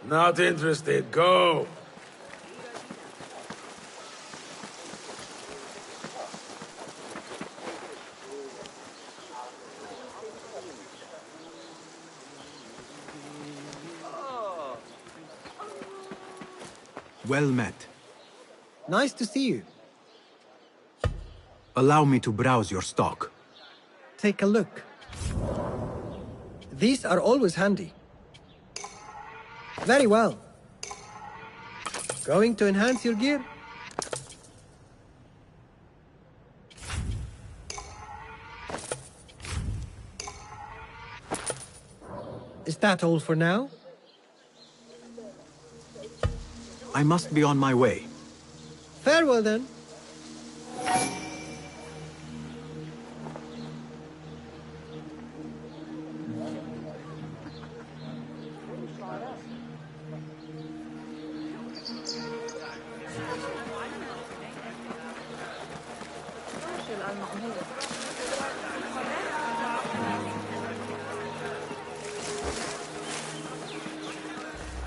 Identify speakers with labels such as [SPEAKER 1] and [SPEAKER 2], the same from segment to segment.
[SPEAKER 1] Not interested. Go.
[SPEAKER 2] Well met.
[SPEAKER 3] Nice to see you.
[SPEAKER 2] Allow me to browse your stock.
[SPEAKER 3] Take a look. These are always handy. Very well. Going to enhance your gear? Is that all for now?
[SPEAKER 2] I must be on my way.
[SPEAKER 3] Farewell then.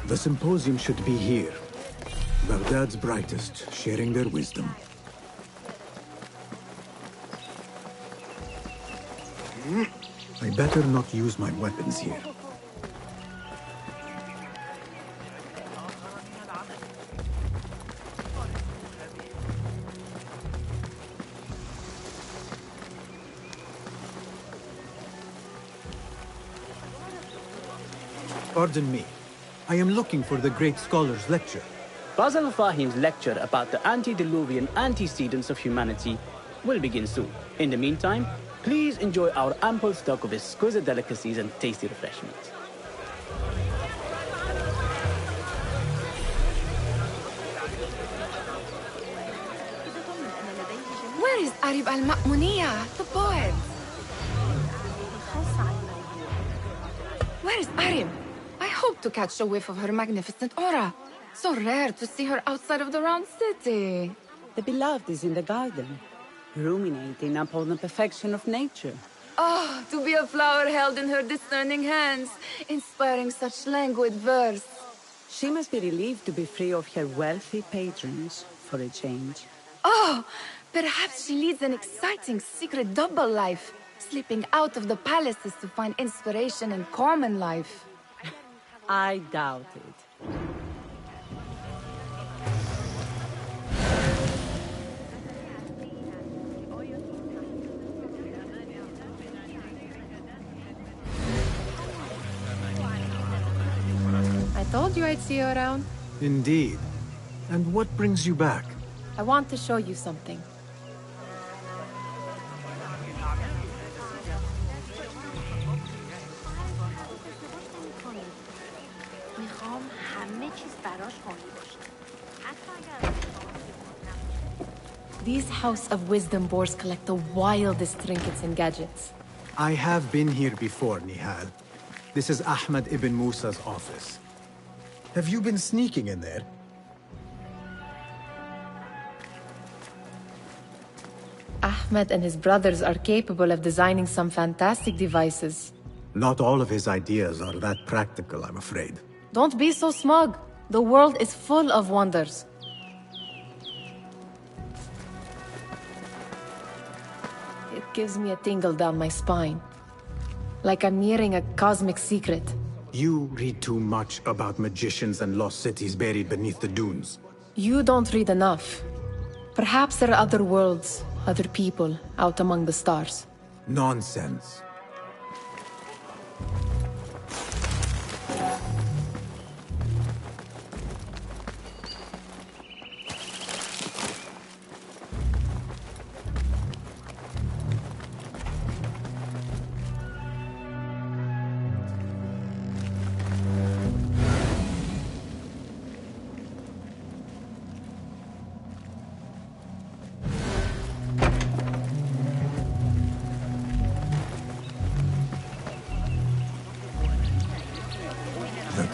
[SPEAKER 2] The symposium should be here. Baghdad's brightest, sharing their wisdom. I better not use my weapons here. Pardon me. I am looking for the great scholar's lecture.
[SPEAKER 4] Basil Fahim's lecture about the antediluvian antecedents of humanity will begin soon. In the meantime, please enjoy our ample stock of exquisite delicacies and tasty refreshments.
[SPEAKER 5] Where is Arib al-Ma'muniyah, the poet? Where is Arib? I hope to catch a whiff of her magnificent aura. So rare to see her outside of the round city.
[SPEAKER 6] The beloved is in the garden, ruminating upon the perfection of nature.
[SPEAKER 5] Oh, to be a flower held in her discerning hands, inspiring such languid verse.
[SPEAKER 6] She must be relieved to be free of her wealthy patrons, for a change.
[SPEAKER 5] Oh, perhaps she leads an exciting secret double life, slipping out of the palaces to find inspiration in common life.
[SPEAKER 6] I doubt it.
[SPEAKER 7] I told you I'd see you around.
[SPEAKER 2] Indeed. And what brings you back?
[SPEAKER 7] I want to show you something. These House of Wisdom boars collect the wildest trinkets and gadgets.
[SPEAKER 2] I have been here before, Nihal. This is Ahmed ibn Musa's office. Have you been sneaking in there?
[SPEAKER 7] Ahmed and his brothers are capable of designing some fantastic devices.
[SPEAKER 2] Not all of his ideas are that practical, I'm afraid.
[SPEAKER 7] Don't be so smug. The world is full of wonders. It gives me a tingle down my spine. Like I'm nearing a cosmic secret.
[SPEAKER 2] You read too much about magicians and lost cities buried beneath the dunes.
[SPEAKER 7] You don't read enough. Perhaps there are other worlds, other people, out among the stars.
[SPEAKER 2] Nonsense.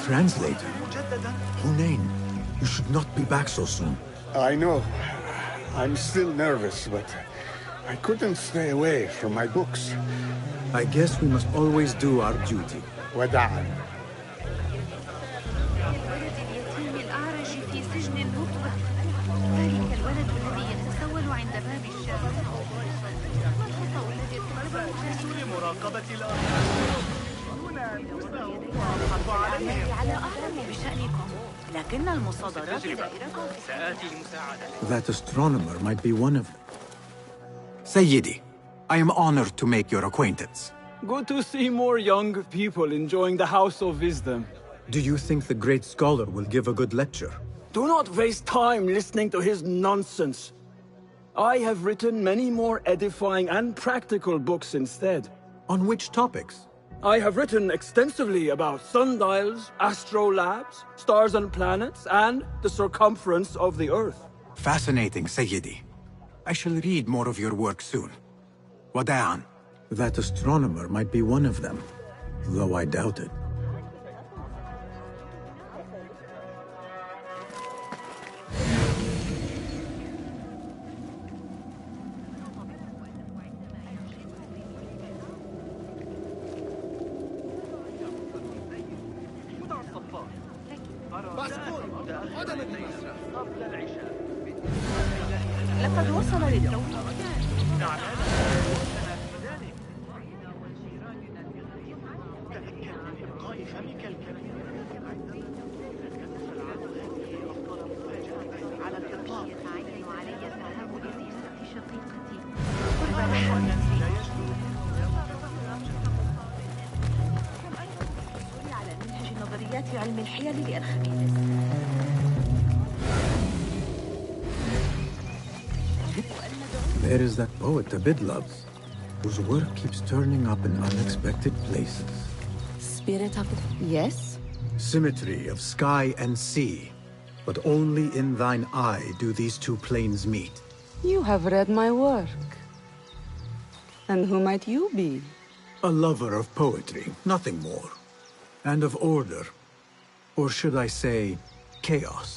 [SPEAKER 2] Translator. Hunain, you should not be back so soon.
[SPEAKER 8] I know. I'm still nervous, but I couldn't stay away from my books.
[SPEAKER 2] I guess we must always do our duty.
[SPEAKER 8] Wada'an.
[SPEAKER 9] سجن النطبة. ذلك الولد الذي يتسول عند باب الشارع. والخطأ الذي ارتكبه لمراقبة الآخرين. هنا الحرب عليهم. على أعلم بشأنكم، لكن المصادرات دائرة. سآتي لمساعدتكم.
[SPEAKER 2] That astronomer might be one of them. Sayyidi, I am honored to make your acquaintance.
[SPEAKER 10] Good to see more young people enjoying the House of Wisdom.
[SPEAKER 2] Do you think the great scholar will give a good lecture?
[SPEAKER 10] Do not waste time listening to his nonsense. I have written many more edifying and practical books instead.
[SPEAKER 2] On which topics?
[SPEAKER 10] I have written extensively about sundials, astrolabes, stars and planets, and the circumference of the Earth.
[SPEAKER 2] Fascinating, Sayyidi. I shall read more of your work soon. Wada'an. That astronomer might be one of them, though I doubt it.
[SPEAKER 9] لقد وصل للتو. على منهج نظريات علم الحيل لأرخميدس.
[SPEAKER 2] There is that poet Abid loves, whose work keeps turning up in unexpected places.
[SPEAKER 7] Spirit of it? Yes?
[SPEAKER 2] Symmetry of sky and sea, but only in thine eye do these two planes meet.
[SPEAKER 6] You have read my work. And who might you be?
[SPEAKER 2] A lover of poetry, nothing more. And of order. Or should I say, chaos.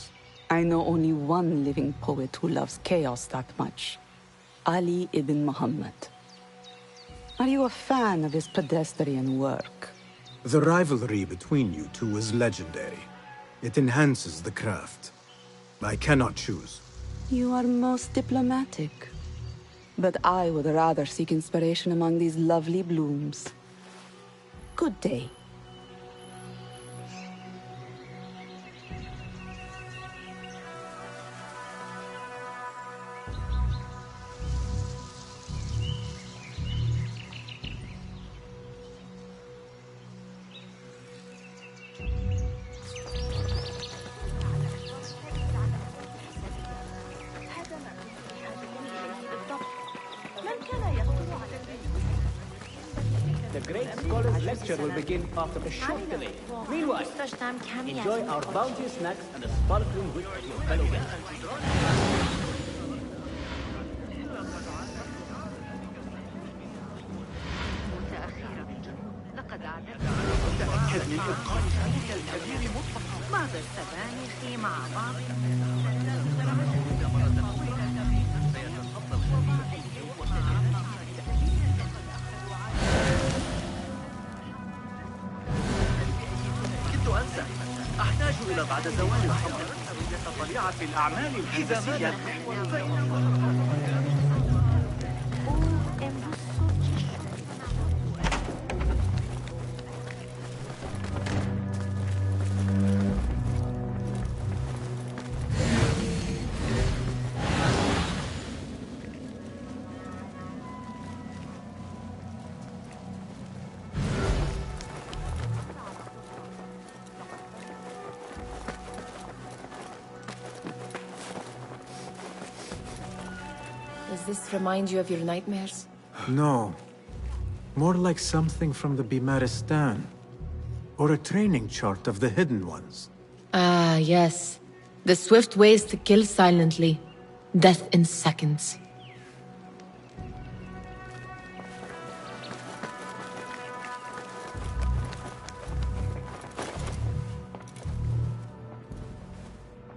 [SPEAKER 6] I know only one living poet who loves chaos that much. Ali ibn Muhammad. Are you a fan of his pedestrian work?
[SPEAKER 2] The rivalry between you two is legendary. It enhances the craft. I cannot choose.
[SPEAKER 6] You are most diplomatic. But I would rather seek inspiration among these lovely blooms. Good day.
[SPEAKER 4] The great scholar's lecture will begin after a short delay. Meanwhile, enjoy our bounteous snacks and the sparkling wit of your fellow guests.
[SPEAKER 9] تأكد من إبقاء ذلك الكبير مطلقا. بعض السبانخ مع بعض كنت أنسى. أحتاج إلى بعد زوال الخمر للتطلع في الأعمال الهندسية.
[SPEAKER 7] Does this remind you of your nightmares?
[SPEAKER 2] No. More like something from the Bimaristan. Or a training chart of the Hidden Ones.
[SPEAKER 7] Ah, yes. The swift ways to kill silently. Death in seconds.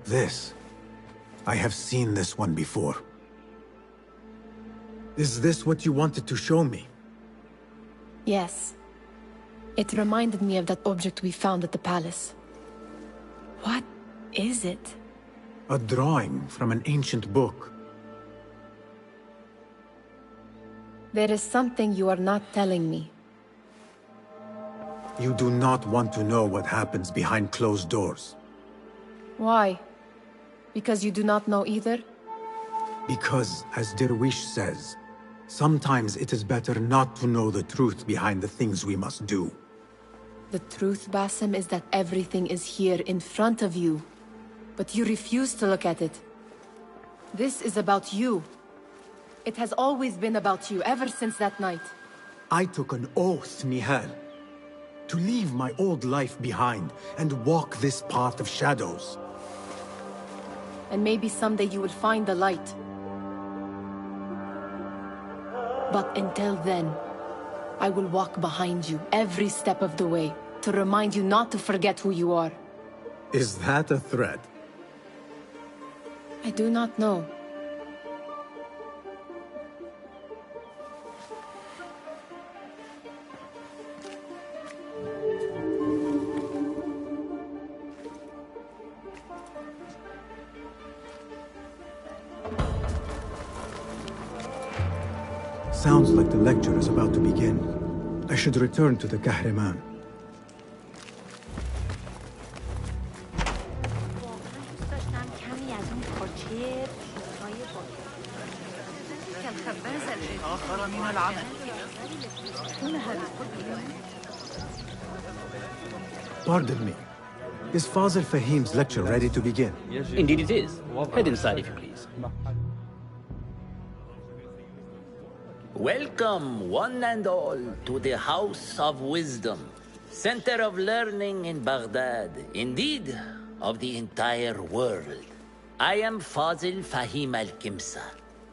[SPEAKER 2] This. I have seen this one before. Is this what you wanted to show me?
[SPEAKER 7] Yes. It reminded me of that object we found at the palace. What is it?
[SPEAKER 2] A drawing from an ancient book.
[SPEAKER 7] There is something you are not telling me.
[SPEAKER 2] You do not want to know what happens behind closed doors.
[SPEAKER 7] Why? Because you do not know either?
[SPEAKER 2] Because, as Derwish says, sometimes it is better not to know the truth behind the things we must do.
[SPEAKER 7] The truth, Basim, is that everything is here in front of you. But you refuse to look at it. This is about you. It has always been about you, ever since that night.
[SPEAKER 2] I took an oath, Nihal, to leave my old life behind and walk this path of shadows.
[SPEAKER 7] And maybe someday you will find the light. But until then, I will walk behind you every step of the way to remind you not to forget who you are.
[SPEAKER 2] Is that a threat?
[SPEAKER 7] I do not know.
[SPEAKER 2] Sounds like the lecture is about to begin. I should return to the Kahraman. Pardon me. Is Fazil Fahim's lecture ready to begin?
[SPEAKER 4] Indeed it is. Head inside if you please.
[SPEAKER 11] Welcome, one and all, to the House of Wisdom, center of learning in Baghdad, indeed, of the entire world. I am Fazil Fahim al-Kimsa,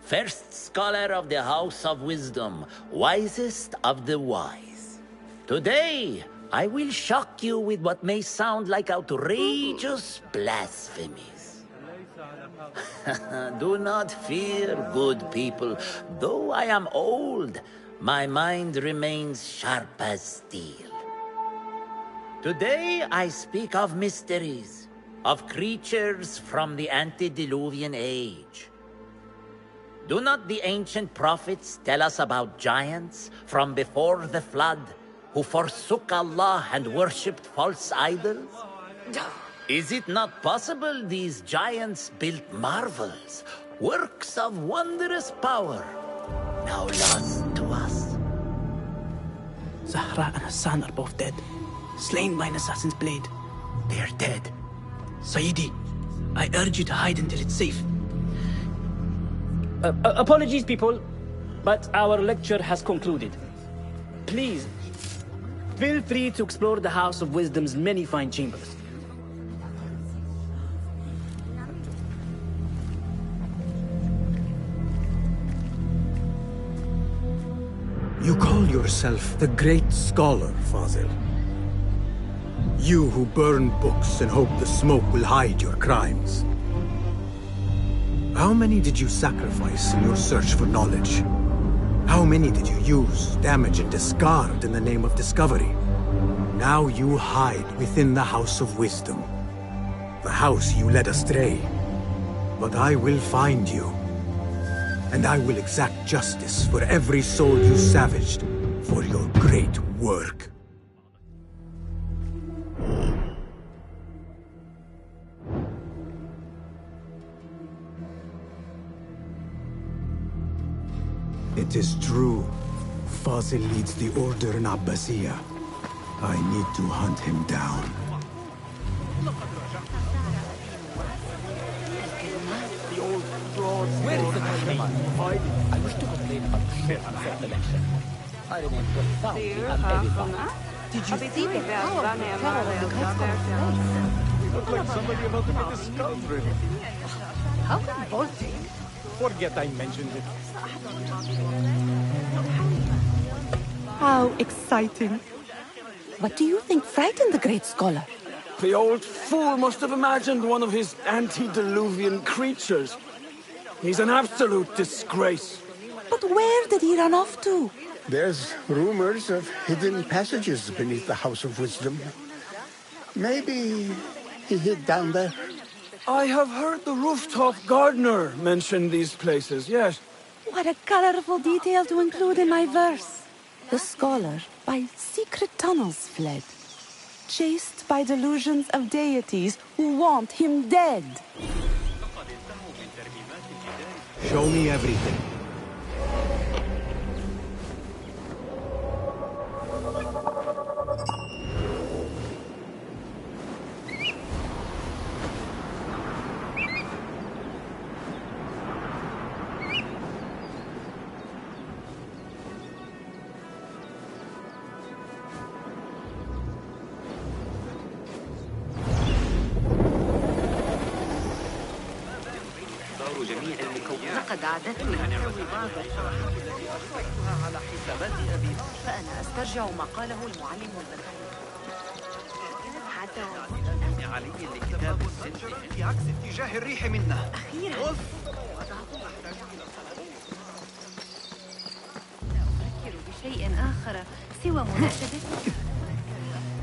[SPEAKER 11] first scholar of the House of Wisdom, wisest of the wise. Today, I will shock you with what may sound like outrageous blasphemies. Do not fear, good people. Though I am old, my mind remains sharp as steel. Today I speak of mysteries, of creatures from the antediluvian age. Do not the ancient prophets tell us about giants from before the flood who forsook Allah and worshipped false idols? Is it not possible these giants built marvels, works of wondrous power, now lost to us?
[SPEAKER 4] Zahra and Hassan are both dead, slain by an assassin's blade. They are dead. Sayyidi, I urge you to hide until it's safe. Apologies, people, but our lecture has concluded. Please, feel free to explore the House of Wisdom's many fine chambers.
[SPEAKER 2] You call yourself the great scholar, Fazil. You who burn books and hope the smoke will hide your crimes. How many did you sacrifice in your search for knowledge? How many did you use, damage, and discard in the name of discovery? Now you hide within the House of Wisdom. The house you led astray. But I will find you. And I will exact justice for every soul you savaged for your great work. It is true. Fazil leads the order in Abbasiyah. I need to hunt him down.
[SPEAKER 4] Where is the Kahraman? I wish to complain about the short before the lecture. I remain profoundly unedified.
[SPEAKER 7] Did you see the power of the terror of the Great Scholar?
[SPEAKER 8] You look like somebody about to make a skull drill.
[SPEAKER 7] How revolting.
[SPEAKER 8] Forget I mentioned it.
[SPEAKER 6] How exciting. What do you think frightened the great scholar?
[SPEAKER 10] The old fool must have imagined one of his antediluvian creatures. He's an absolute disgrace.
[SPEAKER 6] But where did he run off to?
[SPEAKER 8] There's rumors of hidden passages beneath the House of Wisdom. Maybe he hid down there.
[SPEAKER 10] I have heard the rooftop gardener mention these places, yes.
[SPEAKER 6] What a colorful detail to include in my verse. The scholar by secret tunnels fled, chased by delusions of deities who want him dead.
[SPEAKER 2] Show me everything.
[SPEAKER 12] لقد عادتني أسوي بعض الشرحات على حسابات أبي، فأنا أسترجع ما قاله المعلم البدري. حتى علي لكتاب السن في عكس اتجاه الريح منا. أخيرا لا أفكر بشيء آخر سوى مناشدتك.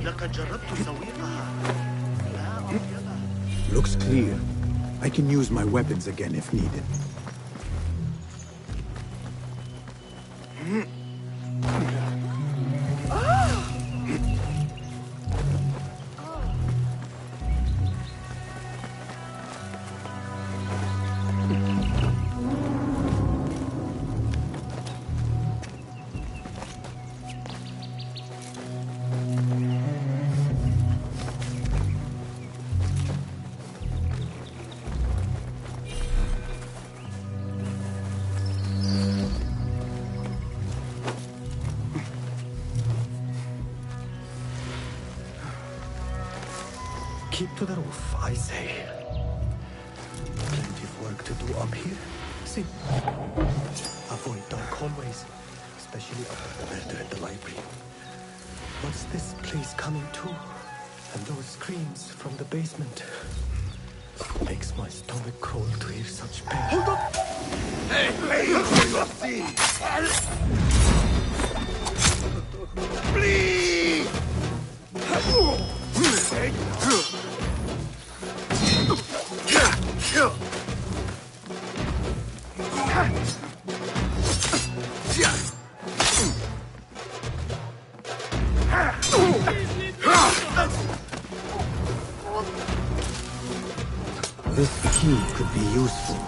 [SPEAKER 12] لقد جربت سويقها.
[SPEAKER 2] Looks clear. I can use my weapons again if needed.
[SPEAKER 13] Keep to the roof, I say. Plenty of work to do up here. See? Avoid dark hallways, especially after the murder at the library. What's this place coming to? And those screams from the basement. Makes my stomach crawl to hear such pain. Hold up!
[SPEAKER 1] Hey, please!
[SPEAKER 2] This key could be useful.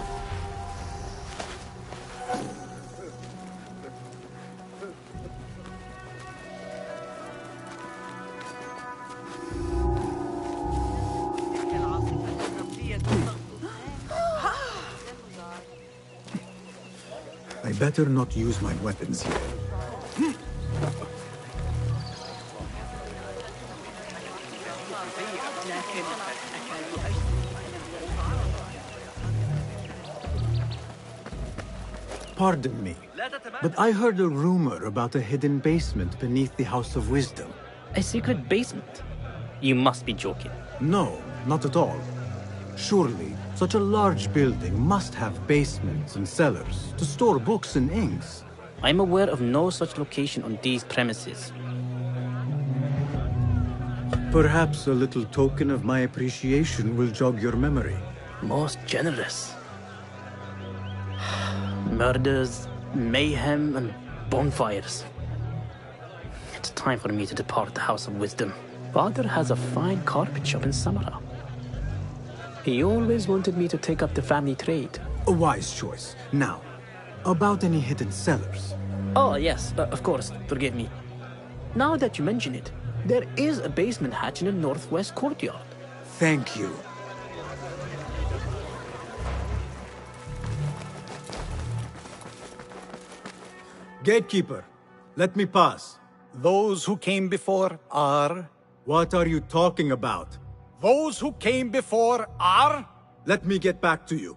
[SPEAKER 2] I better not use my weapons here. Pardon me, but I heard a rumor about a hidden basement beneath the House of Wisdom.
[SPEAKER 4] A secret basement? You must be joking.
[SPEAKER 2] No, not at all. Surely, such a large building must have basements and cellars to store books and inks.
[SPEAKER 4] I'm aware of no such location on these premises.
[SPEAKER 2] Perhaps a little token of my appreciation will jog your memory.
[SPEAKER 4] Most generous. Murders, mayhem, and bonfires. It's time for me to depart the House of Wisdom. Father has a fine carpet shop in Samara. He always wanted me to take up the family trade.
[SPEAKER 2] A wise choice. Now, about any hidden cellars?
[SPEAKER 4] Oh, yes, of course, forgive me. Now that you mention it, there is a basement hatch in the northwest courtyard.
[SPEAKER 2] Thank you. Gatekeeper, let me pass.
[SPEAKER 14] Those who came before are...
[SPEAKER 2] What are you talking about?
[SPEAKER 14] Those who came before are...
[SPEAKER 2] Let me get back to you.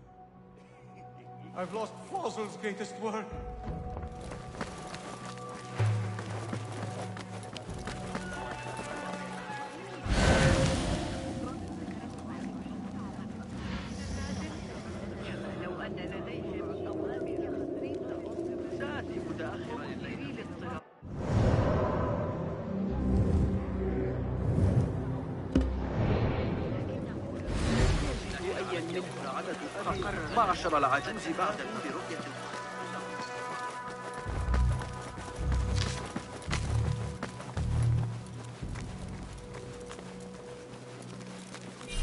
[SPEAKER 14] I've lost Fossil's greatest work.
[SPEAKER 9] معشر العجوز بعد برؤية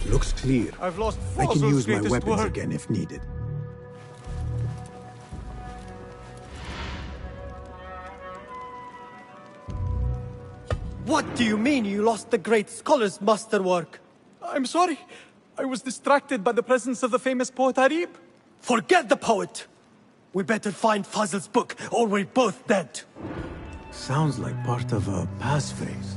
[SPEAKER 2] Looks clear.
[SPEAKER 14] I've lost
[SPEAKER 2] I can
[SPEAKER 14] Fozl's
[SPEAKER 2] use my
[SPEAKER 14] greatest
[SPEAKER 2] weapons
[SPEAKER 14] work.
[SPEAKER 2] again if needed.
[SPEAKER 3] What do you mean you lost the great scholar's masterwork?
[SPEAKER 14] I'm sorry. I was distracted by the presence of the famous poet Harib.
[SPEAKER 3] Forget the poet! We better find Fazl's book, or we're both dead.
[SPEAKER 2] Sounds like part of a passphrase.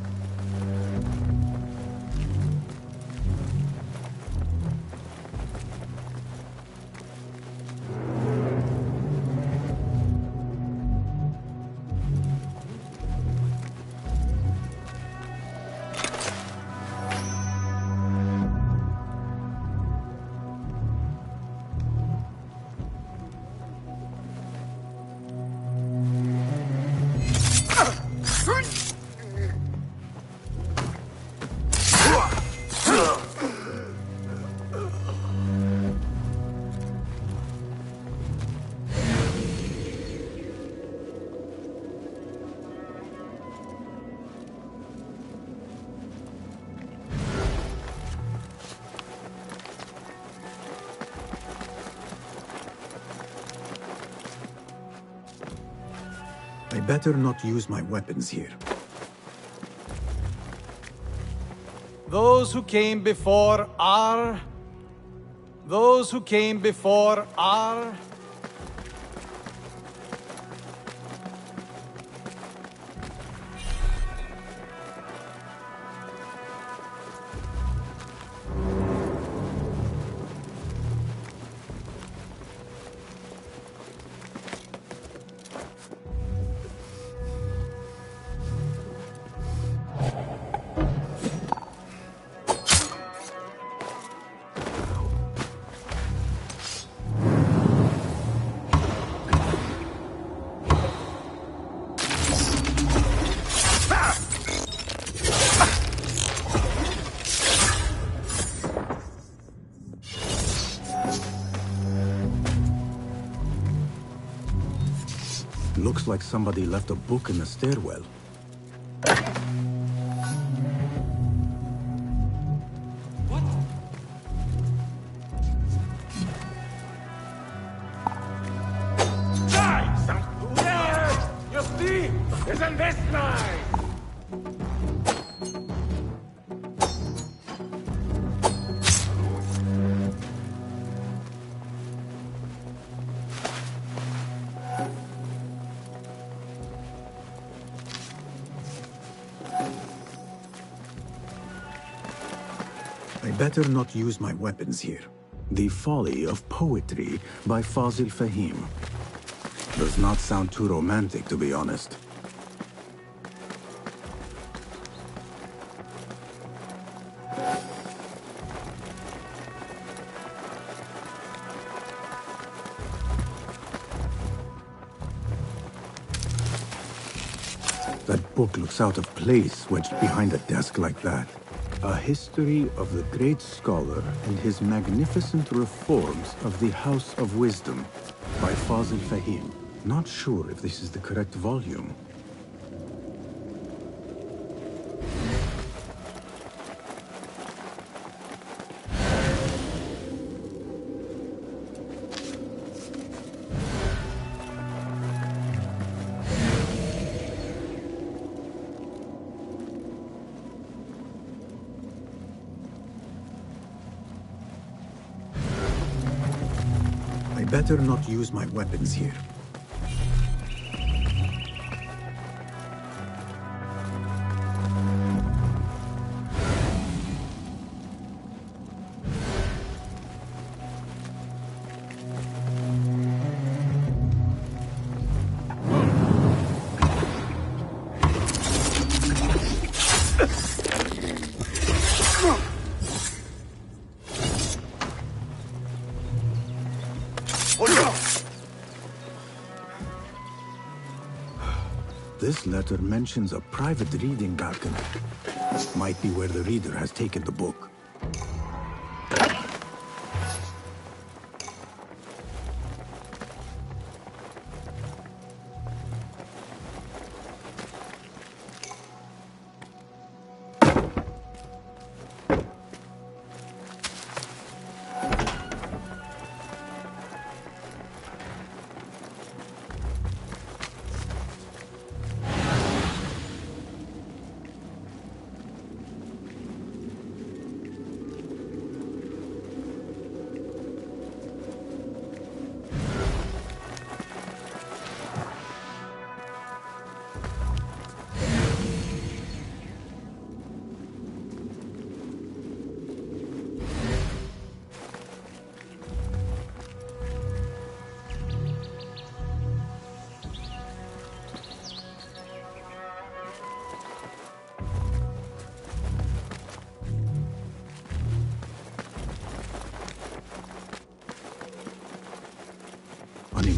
[SPEAKER 2] I better not use my weapons here.
[SPEAKER 14] Those who came before are... Those who came before are...
[SPEAKER 2] Looks like somebody left a book in the stairwell.
[SPEAKER 8] Nice! Yes! You see? Isn't this nice?
[SPEAKER 2] I better not use my weapons here. The Folly of Poetry by Fazil Fahim. Does not sound too romantic, to be honest. That book looks out of place, wedged behind a desk like that. A history of the great scholar and his magnificent reforms of the House of Wisdom by Fazil Fahim. Not sure if this is the correct volume. I better not use my weapons here. This letter mentions a private reading balcony. Might be where the reader has taken the book.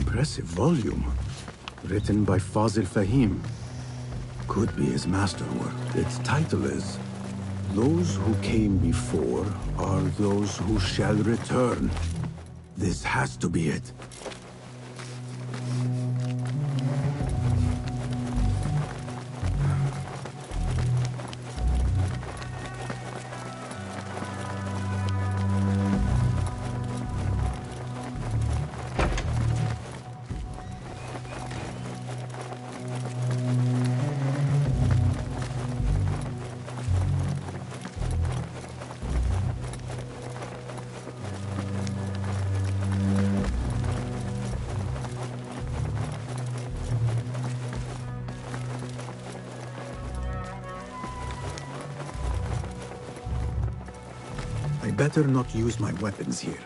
[SPEAKER 2] Impressive volume. Written by Fazil Fahim. Could be his masterwork. Its title is Those Who Came Before Are Those Who Shall Return. This has to be it. I better not use my weapons here.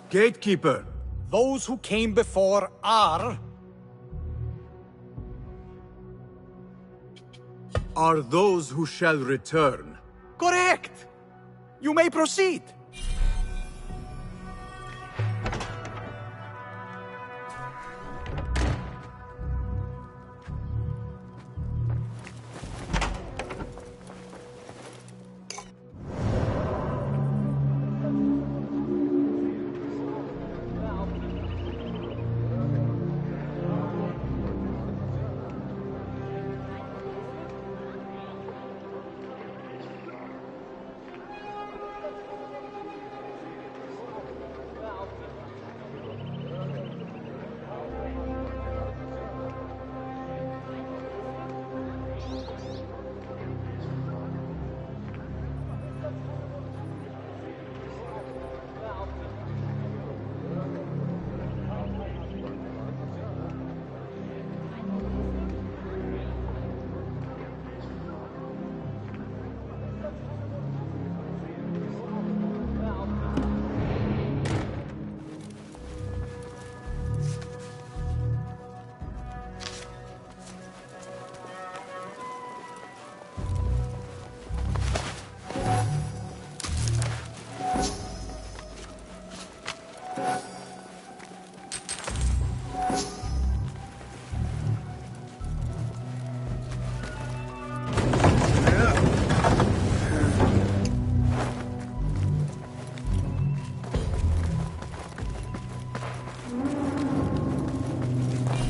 [SPEAKER 2] Gatekeeper!
[SPEAKER 14] Those who came before are
[SPEAKER 2] those who shall return.
[SPEAKER 14] correct! You may proceed.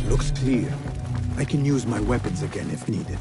[SPEAKER 2] Looks clear. I can use my weapons again if needed.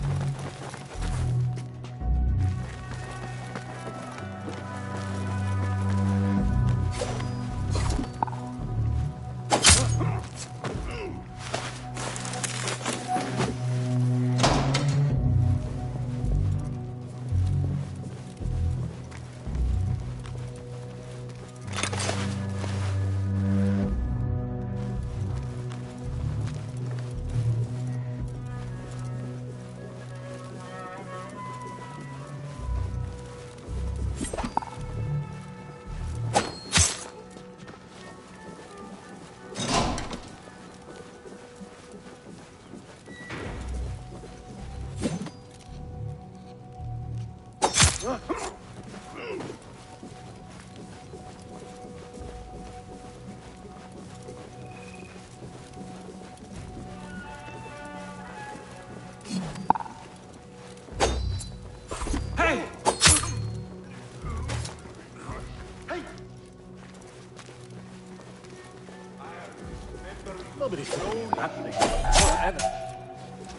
[SPEAKER 14] Nobody should be happening forever.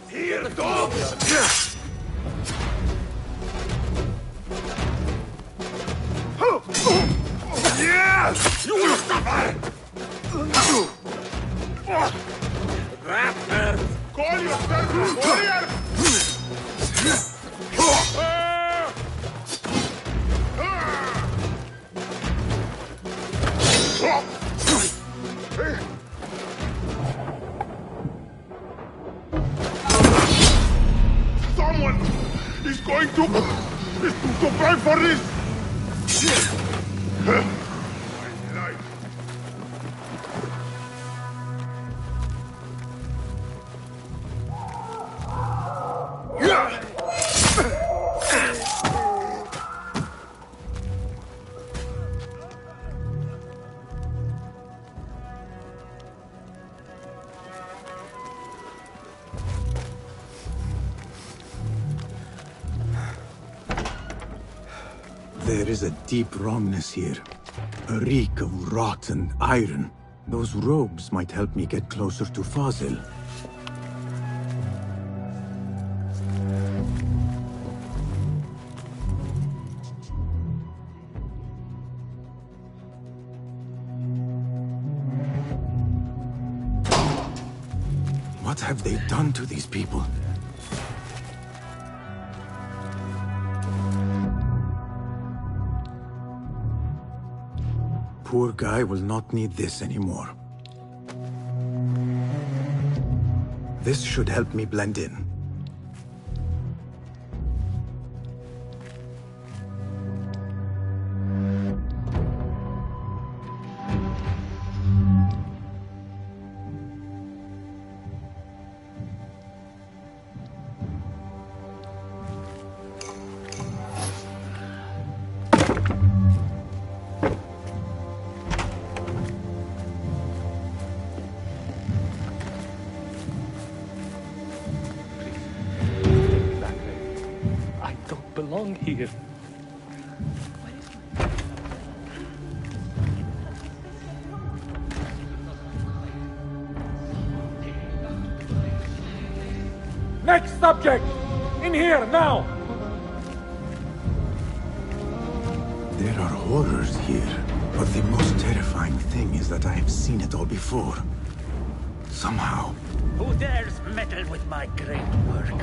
[SPEAKER 1] Here, dogs! Yes! You will suffer! Raptor! Call yourself a warrior! Someone is going to pay for this!
[SPEAKER 2] There is a deep wrongness here. A reek of rotten iron. Those robes might help me get closer to Fazil. What have they done to these people? Poor guy will not need this anymore. This should help me blend in.
[SPEAKER 14] Belong here.
[SPEAKER 1] Next subject! In here, now!
[SPEAKER 2] There are horrors here, but the most terrifying thing is that I have seen it all before. Somehow.
[SPEAKER 11] Who dares meddle with my great work?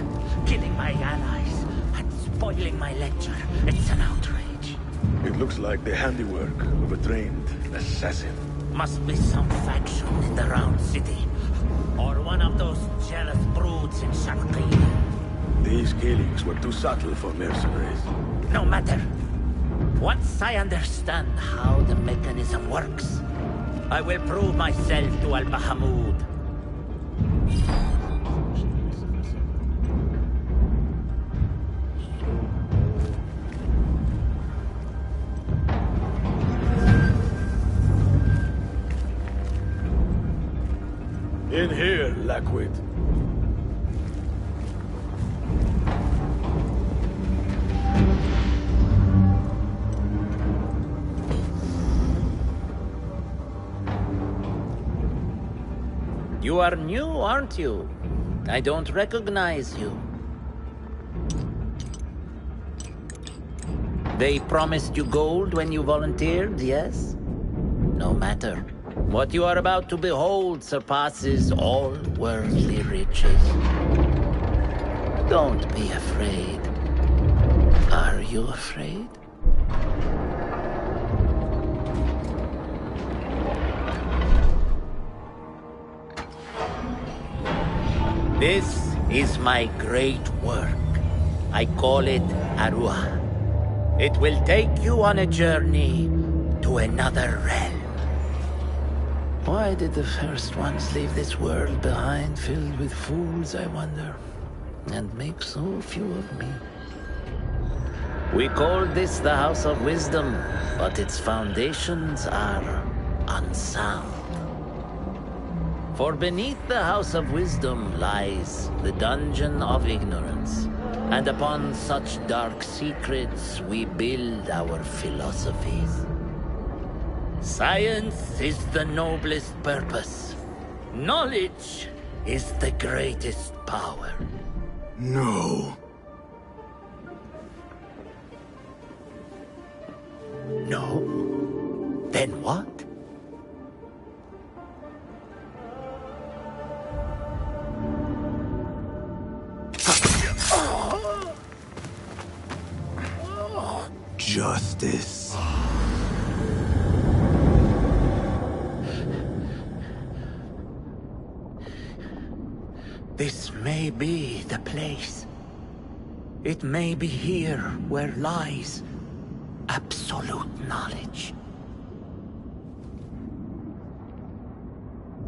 [SPEAKER 11] Killing my allies and spoiling my lecture. It's an outrage.
[SPEAKER 8] It looks like the handiwork of a trained assassin.
[SPEAKER 11] Must be some faction in the Round City. Or one of those jealous broods in Sharqiyya.
[SPEAKER 8] These killings were too subtle for mercenaries.
[SPEAKER 11] No matter. Once I understand how the mechanism works, I will prove myself to Al-Bahamud.
[SPEAKER 8] In here, Lackwit.
[SPEAKER 11] You are new, aren't you? I don't recognize you. They promised you gold when you volunteered, yes? No matter. What you are about to behold surpasses all worldly riches. Don't be afraid. Are you afraid? This is my great work. I call it Arwah. It will take you on a journey to another realm. Why did the first ones leave this world behind, filled with fools, I wonder, and make so few of me? We call this the House of Wisdom, but its foundations are unsound. For beneath the House of Wisdom lies the Dungeon of Ignorance, and upon such dark secrets we build our philosophies. Science is the noblest purpose. Knowledge is the greatest power.
[SPEAKER 2] No.
[SPEAKER 11] No? Then what?
[SPEAKER 2] Justice.
[SPEAKER 11] This may be the place. It may be here where lies absolute knowledge.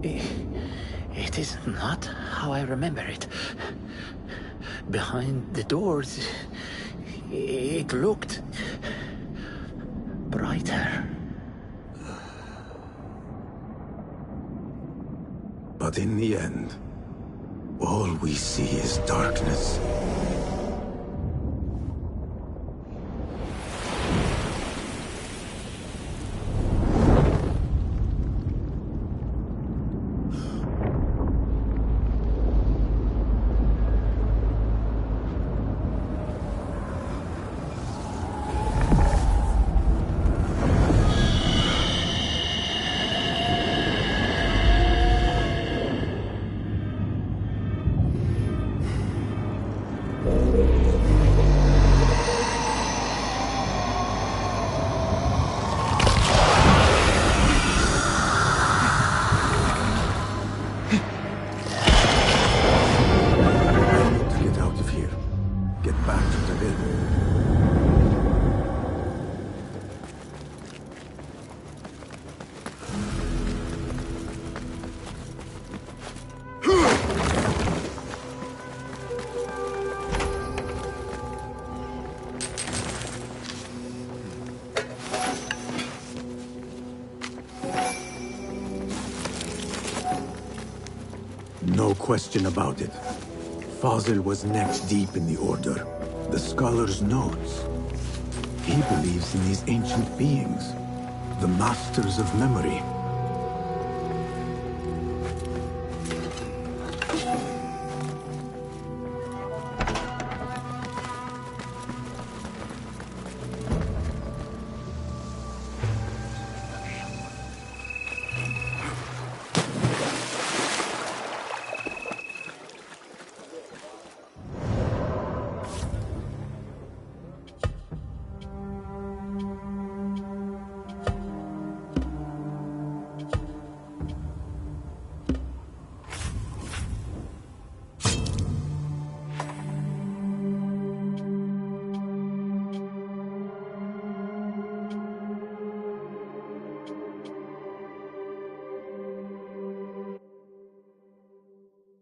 [SPEAKER 11] It is not how I remember it. Behind the doors, it looked brighter.
[SPEAKER 2] But in the end, all we see is darkness. No question about it. Fazil was neck deep in the Order. The scholar's notes. He believes in these ancient beings, the masters of memory.